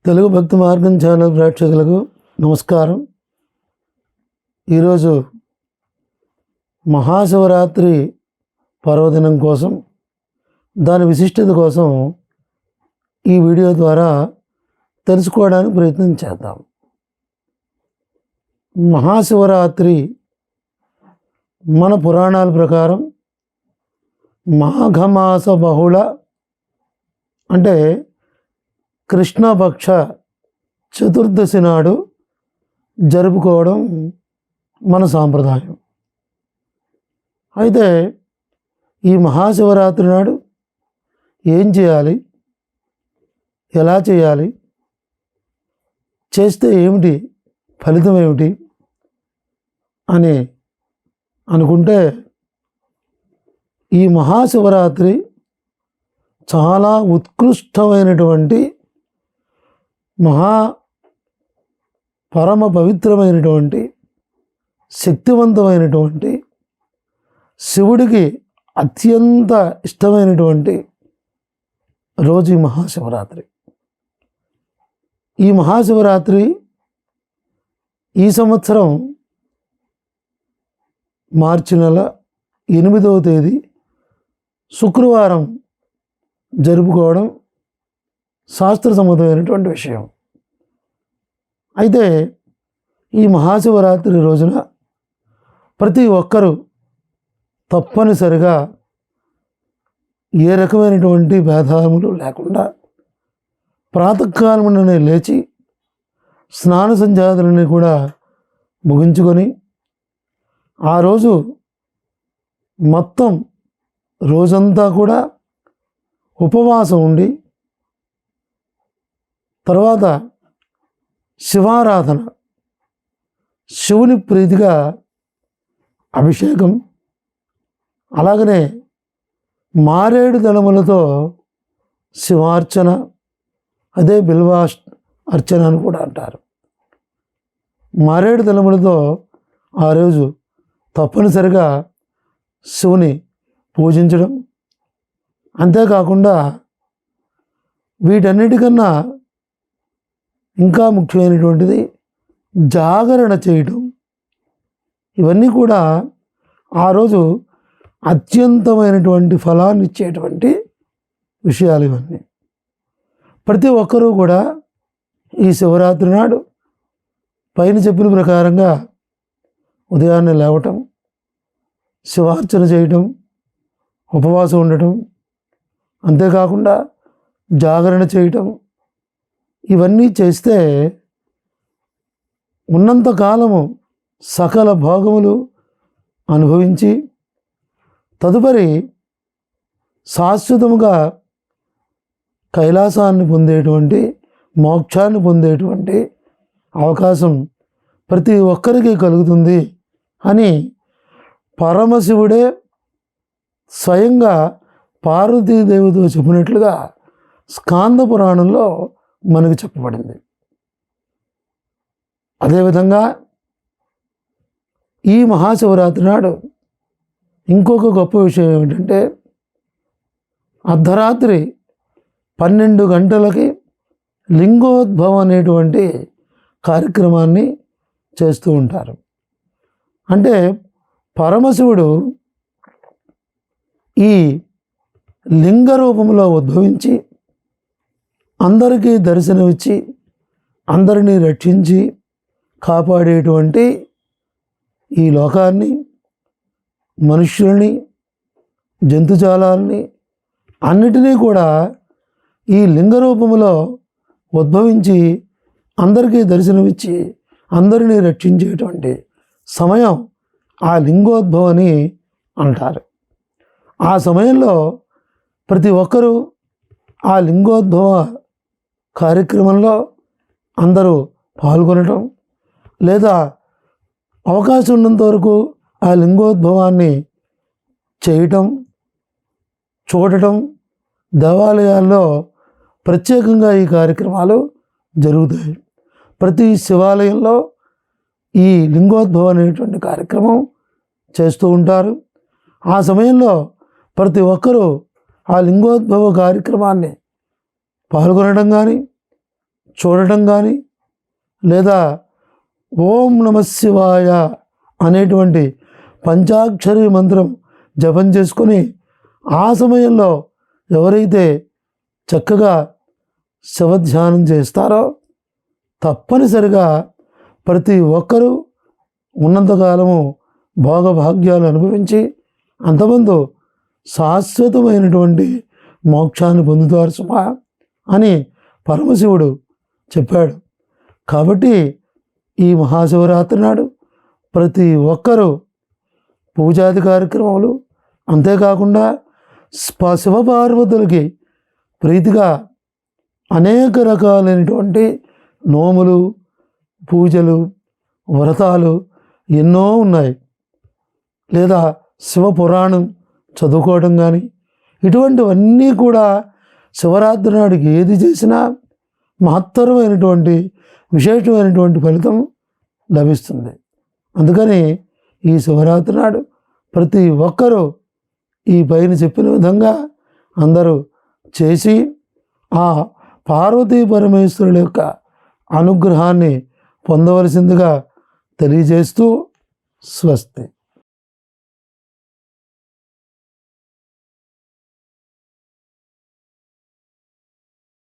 తెలుగు భక్తి మార్గం ఛానల్ ప్రేక్షకులకు నమస్కారం. ఈరోజు మహాశివరాత్రి పర్వదినం కోసం, దాని విశిష్టత కోసం ఈ వీడియో ద్వారా తెలుసుకోవడానికి ప్రయత్నం చేద్దాం. మహాశివరాత్రి మన పురాణాల ప్రకారం మాఘమాస బహుళ అంటే కృష్ణపక్ష చతుర్దశి నాడు జరుపుకోవడం మన సాంప్రదాయం. అయితే ఈ మహాశివరాత్రి నాడు ఏం చేయాలి, ఎలా చేయాలి, చేస్తే ఏమిటి ఫలితం ఏమిటి అని అనుకుంటే, ఈ మహాశివరాత్రి చాలా ఉత్కృష్టమైనటువంటి పరమ పవిత్రమైనటువంటి శక్తివంతమైనటువంటి శివుడికి అత్యంత ఇష్టమైనటువంటి రోజు ఈ మహాశివరాత్రి. ఈ మహాశివరాత్రి ఈ సంవత్సరం మార్చి నెల 8వ తేదీ శుక్రవారం జరుపుకోవడం శాస్త్ర సమ్మతమైనటువంటి విషయం. అయితే ఈ మహాశివరాత్రి రోజున ప్రతి ఒక్కరూ తప్పనిసరిగా ఏ రకమైనటువంటి భేదాములు లేకుండా ప్రాతకాలముననే లేచి స్నాన సంధ్యాదులని కూడా ముగించుకొని ఆ రోజు మొత్తం రోజంతా కూడా ఉపవాసం ఉండి, తర్వాత శివారాధన, శివుని ప్రీతిగా అభిషేకం, అలాగనే మారేడు దళములతో శివార్చన, అదే అర్చన అని కూడా అంటారు. మారేడు దళములతో ఆ రోజు తప్పనిసరిగా శివుని పూజించడం. అంతేకాకుండా వీటన్నిటికన్నా ఇంకా ముఖ్యమైనటువంటిది జాగరణ చేయడం. ఇవన్నీ కూడా ఆ రోజు అత్యంతమైనటువంటి ఫలాన్ని ఇచ్చేటువంటి విషయాలు ఇవన్నీ. ప్రతి ఒక్కరూ కూడా ఈ శివరాత్రి నాడు పైన చెప్పిన ప్రకారంగా ఉదయాన్నే లేవటం, శివార్చన చేయటం, ఉపవాసం ఉండటం, అంతేకాకుండా జాగరణ చేయటం, ఇవన్నీ చేస్తే ఉన్నంతకాలము సకల భోగములు అనుభవించి తదుపరి శాశ్వతముగా కైలాసాన్ని పొందేటువంటి, మోక్షాన్ని పొందేటువంటి అవకాశం ప్రతి ఒక్కరికి కలుగుతుంది అని పరమశివుడే స్వయంగా పార్వతీదేవితో చెప్పినట్లుగా స్కాంద పురాణంలో మనకు చెప్పబడింది. అదేవిధంగా ఈ మహాశివరాత్రి నాడు ఇంకొక గొప్ప విషయం ఏమిటంటే, అర్ధరాత్రి 12 గంటలకి లింగోద్భవం అనేటువంటి కార్యక్రమాన్ని చేస్తూ ఉంటారు. అంటే పరమశివుడు ఈ లింగ రూపంలో ఉద్భవించి అందరికీ దర్శనమిచ్చి అందరినీ రక్షించి కాపాడేటువంటి ఈ లోకాన్ని, మనుష్యుల్ని, జంతుజాలాల్ని అన్నిటినీ కూడా ఈ లింగ రూపంలో ఉద్భవించి అందరికీ దర్శనమిచ్చి అందరినీ రక్షించేటువంటి సమయం ఆ లింగోద్భవం అని అంటారు. ఆ సమయంలో ప్రతి ఒక్కరూ ఆ లింగోద్భవ కార్యక్రమంలో అందరూ పాల్గొనటం, లేదా అవకాశం ఉన్నంత వరకు ఆ లింగోద్భవాన్ని చేయటం, చూడటం. దేవాలయాల్లో ప్రత్యేకంగా ఈ కార్యక్రమాలు జరుగుతాయి. ప్రతి శివాలయంలో ఈ లింగోద్భవం అనేటువంటి కార్యక్రమం చేస్తూ ఉంటారు. ఆ సమయంలో ప్రతి ఒక్కరూ ఆ లింగోద్భవ కార్యక్రమాన్ని పాల్గొనడం కానీ, చూడటం కానీ లేదా ఓం నమ శివాయ అనేటువంటి పంచాక్షరి మంత్రం జపం చేసుకొని ఆ సమయంలో ఎవరైతే చక్కగా శివధ్యానం చేస్తారో తప్పనిసరిగా ప్రతి ఒక్కరూ ఉన్నంతకాలము భోగభాగ్యాలు అనుభవించి అంతమందు శాశ్వతమైనటువంటి మోక్షాన్ని పొందుతారు సుమా అని పరమశివుడు చెప్పాడు. కాబట్టి ఈ మహాశివరాత్రి నాడు ప్రతి ఒక్కరూ పూజాది కార్యక్రమాలు, అంతేకాకుండా శివపార్వతులకి ప్రీతిగా అనేక రకాలైనటువంటి నోములు, పూజలు, వ్రతాలు ఎన్నో ఉన్నాయి. లేదా శివపురాణం చదువుకోవడం కానీ ఇటువంటివన్నీ కూడా శివరాత్రి నాడికి ఏది చేసినా మహత్తరమైనటువంటి విశేషమైనటువంటి ఫలితం లభిస్తుంది. అందుకని ఈ శివరాత్రి నాడు ప్రతి ఒక్కరూ ఈ పైన చెప్పిన విధంగా అందరూ చేసి ఆ పార్వతీ పరమేశ్వరుల యొక్క అనుగ్రహాన్ని పొందవలసిందిగా తెలియజేస్తూ స్వస్తి.